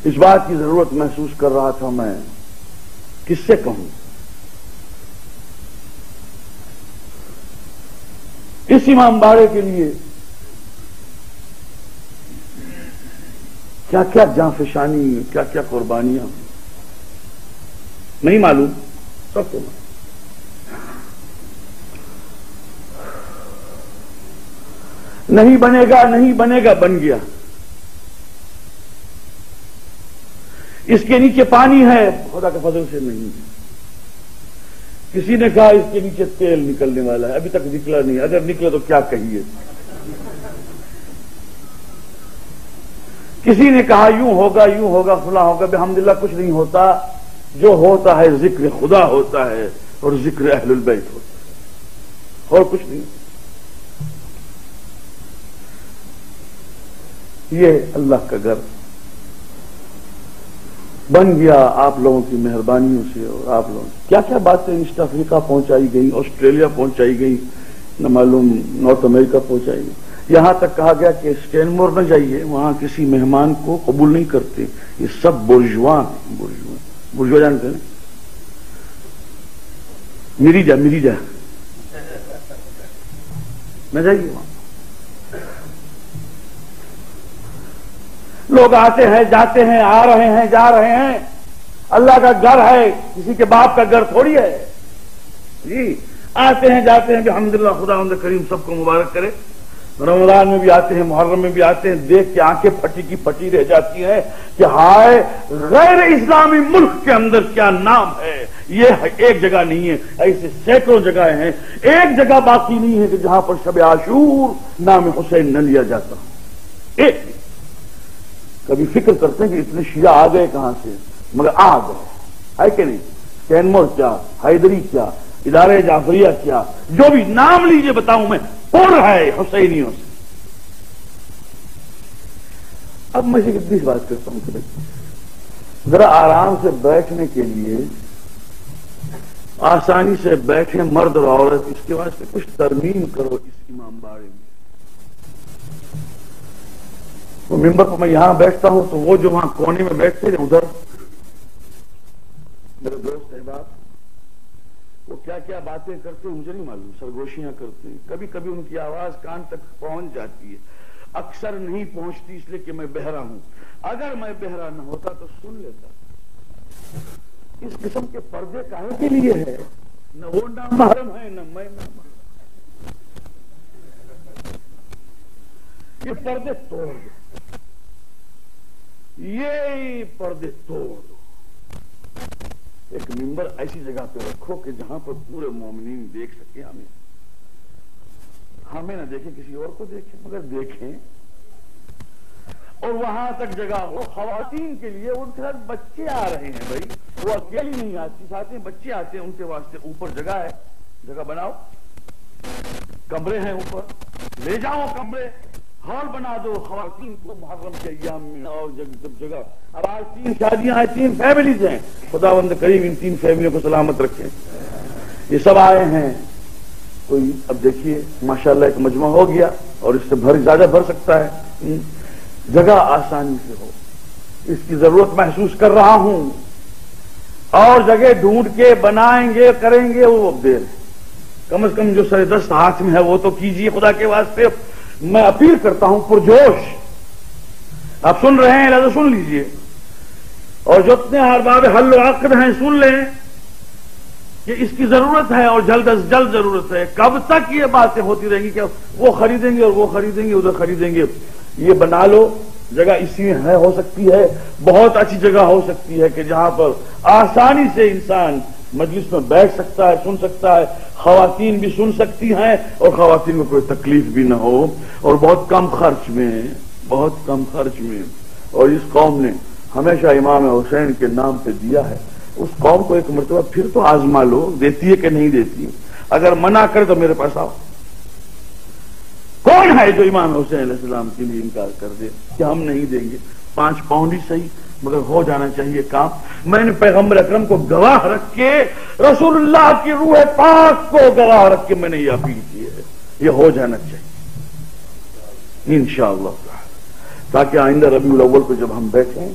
اس بات کی ضرورت محسوس کر رہا تھا میں کس سے کہوں. اس امام باڑے کے لیے کیا کیا جانفشانی, کیا کیا قربانیاں نہیں معلوم, سب کو نہیں بنے گا بن گیا. اس کے نیچے پانی ہے, خدا کے فضل سے نہیں. کسی نے کہا اس کے نیچے تیل نکلنے والا ہے, ابھی تک نکلا نہیں. اگر نکلے تو کیا کہیے. کسی نے کہا یوں ہوگا فلاں ہوگا. الحمدللہ کچھ نہیں ہوتا. جو ہوتا ہے ذکر خدا ہوتا ہے اور ذکر اہل البیت ہوتا ہے, اور کچھ نہیں. یہ اللہ کا گھر بن گیا آپ لوگوں کی مہربانیوں سے. اور آپ لوگوں کیا کیا باتیں ایسٹ افریقہ پہنچائی گئی, آسٹریلیا پہنچائی گئی, نہ معلوم نارتھ امریکہ پہنچائی گئی. یہاں تک کہا گیا کہ اسٹینمور نہ جائیے, وہاں کسی مہمان کو قبول نہیں کرتے. یہ سب بورژوا جانتے ہیں. میری جا نہ جائیے وہاں. لوگ آتے ہیں جاتے ہیں, آ رہے ہیں جا رہے ہیں. اللہ کا گھر ہے, کسی کے باپ کا گھر تھوڑی ہے جی. آتے ہیں جاتے ہیں, الحمدللہ خدا کریم سب کو مبارک کرے. رمضان میں بھی آتے ہیں, محرم میں بھی آتے ہیں. دیکھ کے آنکھیں پھٹی کی پھٹی رہ جاتی ہیں کہ ہائے غیر اسلامی ملک کے اندر کیا نام ہے. یہ ایک جگہ نہیں ہے, ایسے سینکڑوں جگہیں ہیں. ایک جگہ باقی نہیں ہے کہ جہاں پر شب عاشور نام حسین نہ لیا جاتا. ایک کبھی فکر کرتے ہیں کہ اتنے شیعہ آ گئے کہاں سے, مگر آ گئے ہے کہ نہیں. کینمور کیا, حیدری کیا, ادارے جعفریہ کیا, جو بھی نام لیجئے بتاؤں میں, پر ہے حسینیوں سے. اب میں سے کتنی بات کرتا ہوں کہ ذرا آرام سے بیٹھنے کے لیے آسانی سے بیٹھے مرد اور عورت، اس کے واسطے کچھ ترمیم کرو اس امام باڑے میں. وہ ممبر پر میں یہاں بیٹھتا ہوں تو وہ جو وہاں کونے میں بیٹھتے ہیں ادھر میرے دوست احباب، وہ کیا کیا باتیں کرتے ہیں مجھے نہیں معلوم، سرگوشیاں کرتے ہیں. کبھی کبھی ان کی آواز کان تک پہنچ جاتی ہے، اکثر نہیں پہنچتی اس لیے کہ میں بہرا ہوں. اگر میں بہرا نہ ہوتا تو سن لیتا. اس قسم کے پردے کاہے کے لیے ہے؟ نہ وہ نامحرم ہے نہ میں نامحرم. یہ پردے توڑ دو، یہ پردے توڑ دو. ایک ممبر ایسی جگہ پہ رکھو کہ جہاں پر پورے مومنین دیکھ سکے ہمیں نہ دیکھیں، کسی اور کو دیکھیں مگر دیکھیں. اور وہاں تک جگہ ہو خواتین کے لیے. ان کے ساتھ بچے آ رہے ہیں بھائی، وہ اکیلی نہیں آتی، ساتھ میں بچے آتے ہیں. ان کے واسطے اوپر جگہ ہے، جگہ بناؤ. کمرے ہیں اوپر، لے جاؤ کمرے، ہال بنا دو خواتین کو محرم کے ایام میں. اور جگہ اب آج 3 شادیاں ہیں، 3 فیملیز ہیں. خداوند کریم ان 3 فیملیوں کو سلامت رکھے. یہ سب آئے ہیں. کوئی اب دیکھیے ماشاءاللہ ایک مجمع ہو گیا اور اس سے زیادہ بھر سکتا ہے. جگہ آسانی سے ہو، اس کی ضرورت محسوس کر رہا ہوں. اور جگہ ڈھونڈ کے بنائیں گے کریں گے، وہ اب دیر ہے. کم از کم جو سر-دست ہاتھ میں ہے وہ تو کیجیے خدا کے واسطے. میں اپیل کرتا ہوں پرجوش. آپ سن رہے ہیں، لہذا سن لیجئے. اور جو اتنے ارباب حل و عقد ہیں سن لیں کہ اس کی ضرورت ہے اور جلد از جلد ضرورت ہے. کب تک یہ باتیں ہوتی رہیں گی کہ وہ خریدیں گے اور وہ خریدیں گے ادھر خریدیں گے. یہ بنا لو جگہ. اسی میں ہے، ہو سکتی ہے بہت اچھی جگہ ہو سکتی ہے کہ جہاں پر آسانی سے انسان مجلس میں بیٹھ سکتا ہے، سن سکتا ہے. خواتین بھی سن سکتی ہیں اور خواتین میں کوئی تکلیف بھی نہ ہو، اور بہت کم خرچ میں، بہت کم خرچ میں. اور اس قوم نے ہمیشہ امام حسین کے نام پہ دیا ہے. اس قوم کو ایک مرتبہ پھر تو آزما لو، دیتی ہے کہ نہیں دیتی. اگر منع کرے تو میرے پاس آؤ. کون ہے جو امام حسین علیہ السلام کے لیے انکار کر دے کہ ہم نہیں دیں گے؟ 5 پاؤنڈ ہی صحیح مگر ہو جانا چاہیے کام. میں نے پیغمبر اکرم کو گواہ رکھ کے، رسول اللہ کی روح پاک کو گواہ رکھ کے میں نے یہ اپیل کی ہے. یہ ہو جانا چاہیے انشاءاللہ، تاکہ آئندہ ربیع الاول کو جب ہم بیٹھیں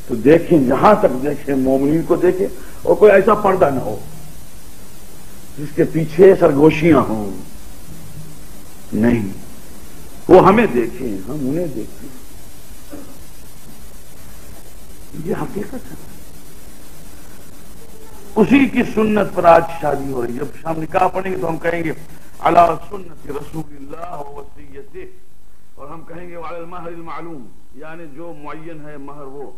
تو دیکھیں، جہاں تک دیکھیں مومنین کو دیکھیں، اور کوئی ایسا پردہ نہ ہو جس کے پیچھے سرگوشیاں ہوں. نہیں، وہ ہمیں دیکھیں، ہم انہیں دیکھیں. یہ حقیقت ہے. اسی کی سنت پر آج شادی ہو رہی ہے. جب شام نکاح پڑھیں گے تو ہم کہیں گے علی سنت رسول اللہ و وصیتہ، اور ہم کہیں گے علی المہر المعلوم، یعنی جو معین ہے مہر. وہ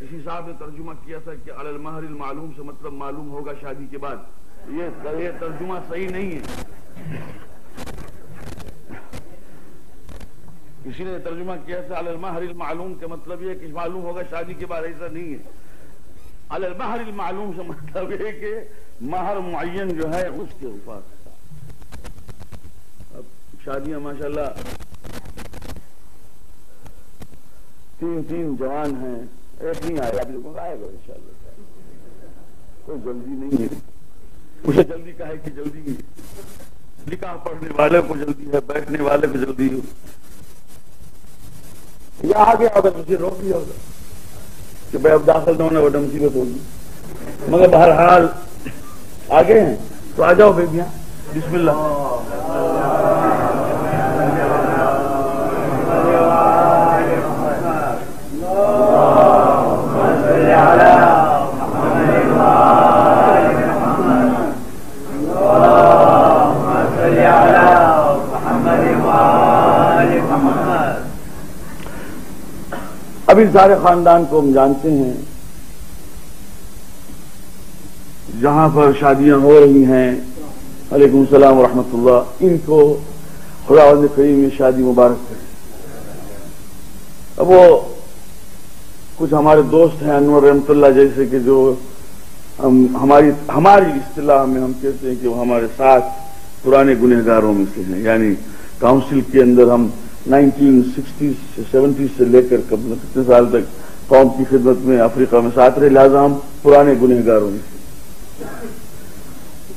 کسی صاحب نے ترجمہ کیا تھا کہ علی المہر المعلوم سے مطلب معلوم ہوگا شادی کے بعد. یہ ترجمہ صحیح نہیں ہے. کسی نے ترجمہ کیا تھا علی المہر المعلوم کا مطلب یہ کہ معلوم ہوگا شادی کے بعد. ایسا نہیں ہے. علی المہر المعلوم سے مطلب یہ کہ مہر معین جو ہے اس کے اوپر. اب شادیاں ماشاءاللہ 3 جوان ہیں، ایک نہیں آیا. اب آئے گا انشاءاللہ. کوئی جلدی نہیں ہے. اسے جلدی کا ہے کہ جلدی نکاح پڑھنے والے کو جلدی ہے، بیٹھنے والے کو جلدی ہے. یا آگے ہوگا مجھے روک دیا ہوگا کہ بھائی اب داخل نہ ہونا بڑا مصیبت ہوگی. مگر بہرحال آگے ہیں تو آ جاؤ بیٹیاں. بسم اللہ. ابھی سارے خاندان کو ہم جانتے ہیں. جہاں پر شادیاں ہو رہی ہیں، علیکم السلام ورحمۃ اللہ، ان کو خداوند کریم یہ شادی مبارک کرے. اب وہ کچھ ہمارے دوست ہیں انور رحمت اللہ جیسے کہ جو ہماری اصطلاح میں ہم کہتے ہیں کہ وہ ہمارے ساتھ پرانے گنہگاروں میں سے ہیں. یعنی کاؤنسل کے اندر ہم 1960 سے 70 سے لے کر کتنے سال تک قوم کی خدمت میں افریقہ میں ساتھ رہے، لہٰذا ہم پرانے گنہگاروں میں سے.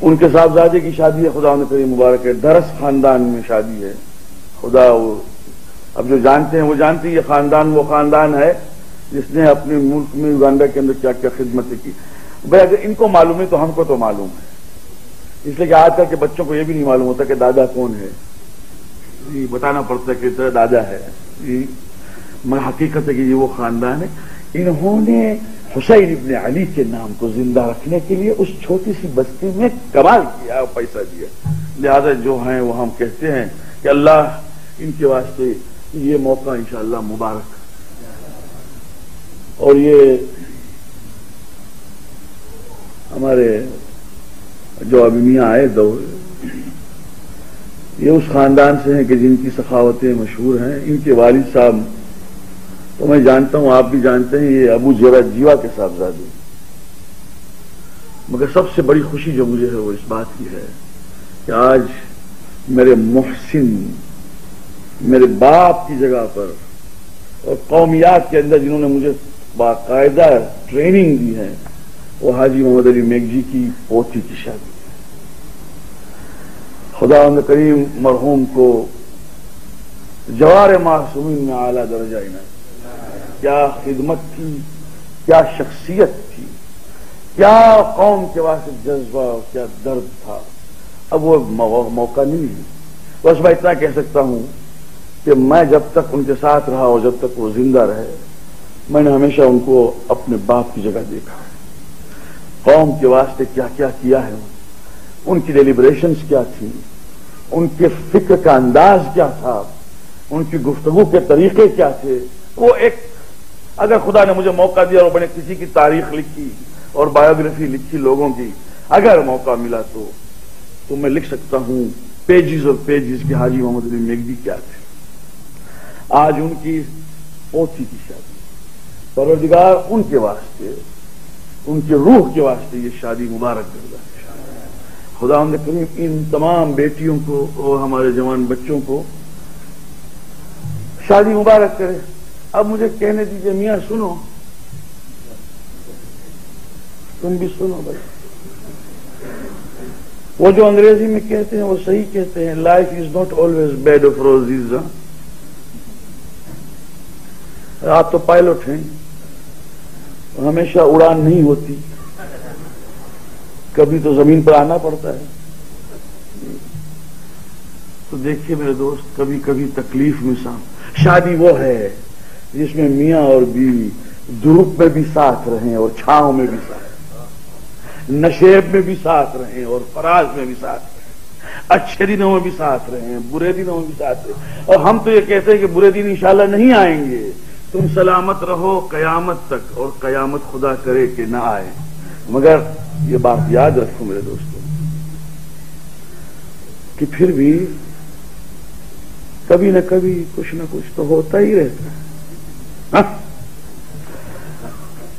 ان کے صاحبزادے کی شادی ہے، خدا انہیں کریم مبارک ہے، درس خاندان میں شادی ہے، خدا اب جو جانتے ہیں وہ جانتے ہیں، یہ خاندان وہ خاندان ہے جس نے اپنے ملک میں یوگانڈا کے اندر کیا کیا خدمتیں کی. بھائی اگر ان کو معلوم ہے تو ہم کو تو معلوم ہے، اس لیے کہ آج کل کے بچوں کو یہ بھی نہیں معلوم ہوتا کہ دادا کون ہے. جی بتانا پڑتا ہے کہ طرح دادا ہے. جی مگر حقیقت ہے کہ یہ وہ خاندان ہے. انہوں نے حسین ابن علی کے نام کو زندہ رکھنے کے لیے اس چھوٹی سی بستی میں کمال کیا اور پیسہ دیا. لہذا جو ہیں وہ ہم کہتے ہیں کہ اللہ ان کے واسطے یہ موقع انشاءاللہ مبارک. اور یہ ہمارے جو ابھی میاں آئے دور، یہ اس خاندان سے ہیں کہ جن کی سخاوتیں مشہور ہیں. ان کے والد صاحب تو میں جانتا ہوں، آپ بھی جانتے ہیں، یہ ابو جیوا کے صاحبزادے. مگر سب سے بڑی خوشی جو مجھے ہے وہ اس بات کی ہے کہ آج میرے محسن، میرے باپ کی جگہ پر اور قومیات کے اندر جنہوں نے مجھے باقاعدہ ٹریننگ دی ہے، وہ حاجی محمد علی میگجی کی پوتی کی شادی ہے. خدا کریم مرحوم کو جوار معصومین میں اعلیٰ درجہ عنایت. کیا خدمت تھی، کیا شخصیت تھی، کیا قوم کے واسطے جذبہ، کیا درد تھا. اب وہ موقع نہیں ہے. بس میں اتنا کہہ سکتا ہوں کہ میں جب تک ان کے ساتھ رہا اور جب تک وہ زندہ رہے، میں نے ہمیشہ ان کو اپنے باپ کی جگہ دیکھا. قوم کے واسطے کیا کیا کیا ہے، ان کی ڈیلیبریشنز کیا تھی، ان کے فکر کا انداز کیا تھا، ان کی گفتگو کے طریقے کیا تھے. وہ ایک اگر خدا نے مجھے موقع دیا اور میں نے کسی کی تاریخ لکھی اور بایوگرافی لکھی لوگوں کی، اگر موقع ملا تو میں لکھ سکتا ہوں پیجز اور پیجز کے حاجی محمد علی میگجی کیا تھے. آج ان کی پوتی کی شادی، پروردگار ان کے واسطے، ان کی روح کے واسطے یہ شادی مبارک کر رہا ہے. خدا کریم ان تمام بیٹیوں کو اور ہمارے جوان بچوں کو شادی مبارک کرے. اب مجھے کہنے دیجئے میاں سنو، تم بھی سنو بھائی. وہ جو انگریزی میں کہتے ہیں وہ صحیح کہتے ہیں، life is not always bad of roses. آپ تو پائلٹ ہیں، ہمیشہ اڑان نہیں ہوتی، کبھی تو زمین پر آنا پڑتا ہے. تو دیکھیے میرے دوست، کبھی کبھی تکلیف میں شادی وہ ہے جس میں میاں اور بیوی دھوپ میں بھی ساتھ رہیں اور چھاؤں میں بھی ساتھ، نشیب میں بھی ساتھ رہیں اور فراز میں بھی ساتھ رہیں، اچھے دنوں میں بھی ساتھ رہیں، برے دنوں میں بھی ساتھ رہیں. اور ہم تو یہ کہتے ہیں کہ برے دن انشاءاللہ نہیں آئیں گے. تم سلامت رہو قیامت تک، اور قیامت خدا کرے کہ نہ آئے. مگر یہ بات یاد رکھو میرے دوستوں کہ پھر بھی کبھی نہ کبھی کچھ نہ کچھ تو ہوتا ہی رہتا ہے.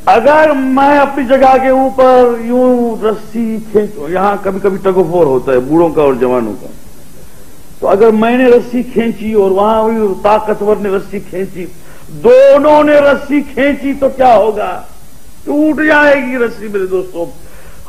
اگر میں اپنی جگہ کے اوپر یوں رسی کھینچوں، یہاں کبھی کبھی ٹگ آف وار ہوتا ہے بوڑھوں کا اور جوانوں کا، تو اگر میں نے رسی کھینچی اور وہاں ہوئی طاقتور نے رسی کھینچی، دونوں نے رسی کھینچی تو کیا ہوگا؟ ٹوٹ جائے گی رسی. میرے دوستوں،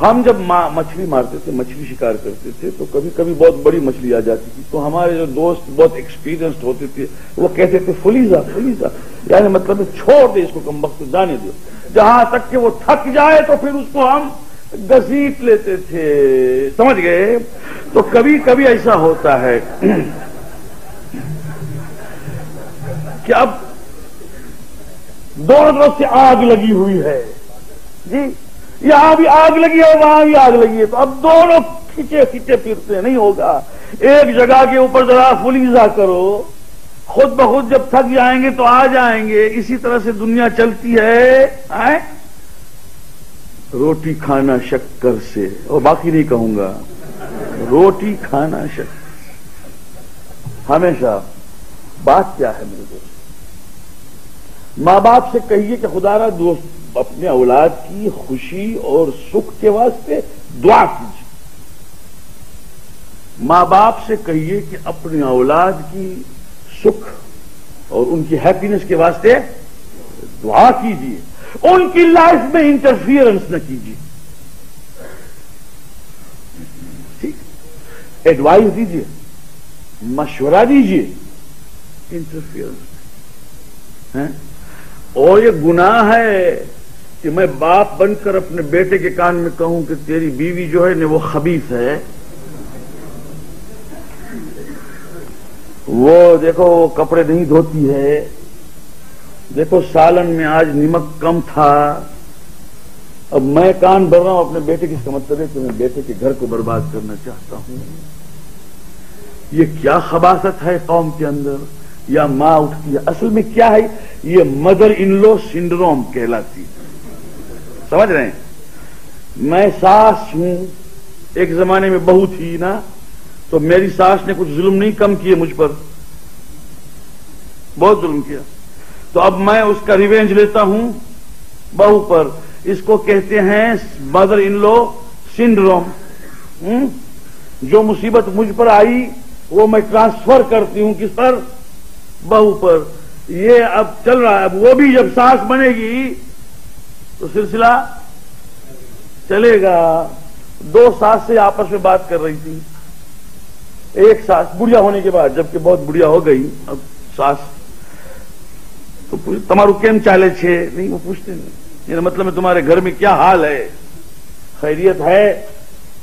ہم جب مچھلی مارتے تھے، مچھلی شکار کرتے تھے، تو کبھی کبھی بہت بڑی مچھلی آ جاتی تھی، تو ہمارے جو دوست بہت ایکسپیرینسڈ ہوتے تھے وہ کہتے تھے فلیزا فلیزا، یعنی مطلب چھوڑ دے اس کو، کم وقت جانے دو، جہاں تک کہ وہ تھک جائے تو پھر اس کو ہم گھسیٹ لیتے تھے. سمجھ گئے؟ تو کبھی کبھی ایسا ہوتا ہے کہ اب دونوں طرف سے آگ لگی ہوئی ہے. جی یہاں بھی آگ لگی ہے، وہاں بھی آگ لگی ہے، تو اب دونوں کھچے کھچے پھرتے نہیں ہوگا. ایک جگہ کے اوپر ذرا فلیزا کرو، خود بخود جب تھک جائیں گے تو آ جائیں گے. اسی طرح سے دنیا چلتی ہے. روٹی کھانا شکر سے، اور باقی نہیں کہوں گا، روٹی کھانا شکر ہمیشہ. بات کیا ہے میرے دوست؟ ماں باپ سے کہیے کہ خدا را دوست اپنے اولاد کی خوشی اور سکھ کے واسطے دعا کیجیے. ماں باپ سے کہیے کہ اپنے اولاد کی سکھ اور ان کی ہیپینس کے واسطے دعا کیجیے. ان کی لائف میں انٹرفیئرنس نہ کیجیے. ایڈوائز دیجیے، مشورہ دیجیے، انٹرفیئرنس ہے۔ اور یہ گناہ ہے کہ میں باپ بن کر اپنے بیٹے کے کان میں کہوں کہ تیری بیوی جو ہے نا وہ خبیث ہے، وہ دیکھو وہ کپڑے نہیں دھوتی ہے، دیکھو سالن میں آج نمک کم تھا۔ اب میں کان بھر رہا ہوں اپنے بیٹے کی، اس کا مطلب ہے کہ میں بیٹے کے گھر کو برباد کرنا چاہتا ہوں۔ یہ کیا خباثت ہے قوم کے اندر، یا ماں اٹھتی ہے۔ اصل میں کیا ہے، یہ مدر ان لو سنڈروم کہلاتی، سمجھ رہے ہیں؟ میں ساس ہوں، ایک زمانے میں بہو تھی نا، تو میری ساس نے کچھ ظلم نہیں کم کیے مجھ پر، بہت ظلم کیا، تو اب میں اس کا ریونج لیتا ہوں بہو پر۔ اس کو کہتے ہیں مدر ان لو سنڈروم۔ جو مصیبت مجھ پر آئی وہ میں ٹرانسفر کرتی ہوں کس پر؟ بہو پر۔ یہ اب چل رہا ہے، اب وہ بھی جب ساس بنے گی تو سلسلہ چلے گا۔ دو ساس سے آپس میں بات کر رہی تھی، ایک ساس بڑھیا ہونے کے بعد، جبکہ بہت بڑھیا ہو گئی اب ساس، تو تمہارو کیم چالے چھے، نہیں وہ پوچھتے نہیں، یہ مطلب ہے تمہارے گھر میں کیا حال ہے، خیریت ہے؟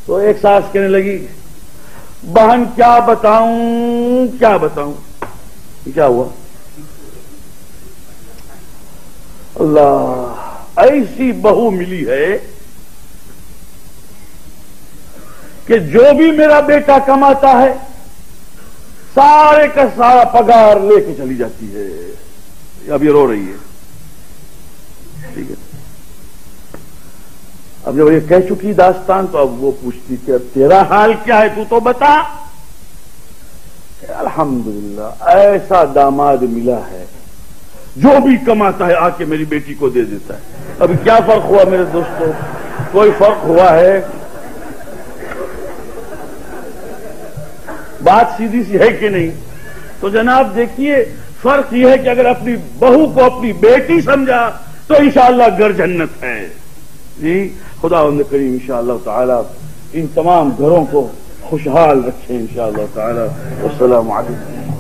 تو ایک ساس کہنے لگی بہن کیا بتاؤں کیا بتاؤں۔ کیا ہوا؟ اللہ، ایسی بہو ملی ہے کہ جو بھی میرا بیٹا کماتا ہے سارے کا سارا پگار لے کے چلی جاتی ہے۔ اب یہ رو رہی ہے، ٹھیک ہے۔ اب جب یہ کہہ چکی داستان تو اب وہ پوچھتی کہ اب تیرا حال کیا ہے، تو بتا۔ الحمدللہ ایسا داماد ملا ہے جو بھی کماتا ہے آ کے میری بیٹی کو دے دیتا ہے۔ اب کیا فرق ہوا میرے دوستوں؟ کوئی فرق ہوا ہے؟ بات سیدھی سی ہے کہ نہیں؟ تو جناب دیکھیے، فرق یہ ہے کہ اگر اپنی بہو کو اپنی بیٹی سمجھا تو انشاءاللہ گھر جنت ہے۔ جی خداوند کریم انشاءاللہ تعالی ان تمام گھروں کو خوشحال رکھیں انشاءاللہ تعالی۔ والسلام علیکم۔